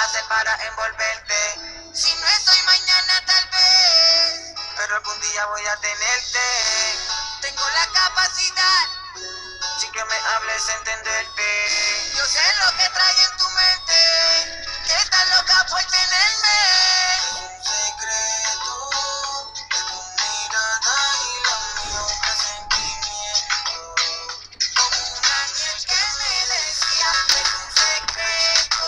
hacer para envolverte? Si no es hoy, mañana tal vez, pero algún día voy a tenerte. Tengo la capacidad, sin que me hables, entenderte. Yo sé lo que trae en tu mente, que estás loca por tenerme. Es un secreto de tu mirada y la mía, un presentimiento. Como un ángel que me decía, es un secreto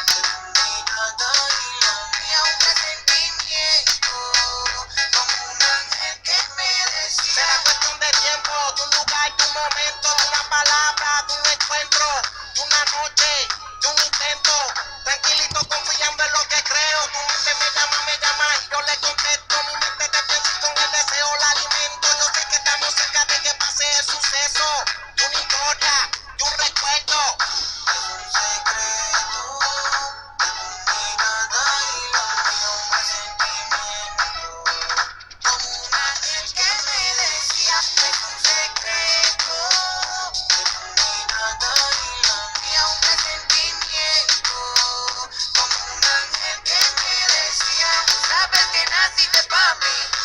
de tu mirada y la mía, un presentimiento. Como un ángel que me decía. Será cuestión de tiempo, de un lugar, de un momento, de una palabra, de un encuentro, de una noche, de un intento. Tranquilito, confiando en lo que creo. Tu mente me llama y yo le contesto. Mi mente te piensa y con el deseo la alimento. Yo sé que estamos cerca de que pase el suceso, de una historia, de un recuerdo. Es un secreto de tu mirada y la mía, un presentimiento. Como un ángel que me decía, es un secreto de tu mirada y la mía, un presentimiento. Como un ángel que me decía, tú sabes que naciste pa' mí.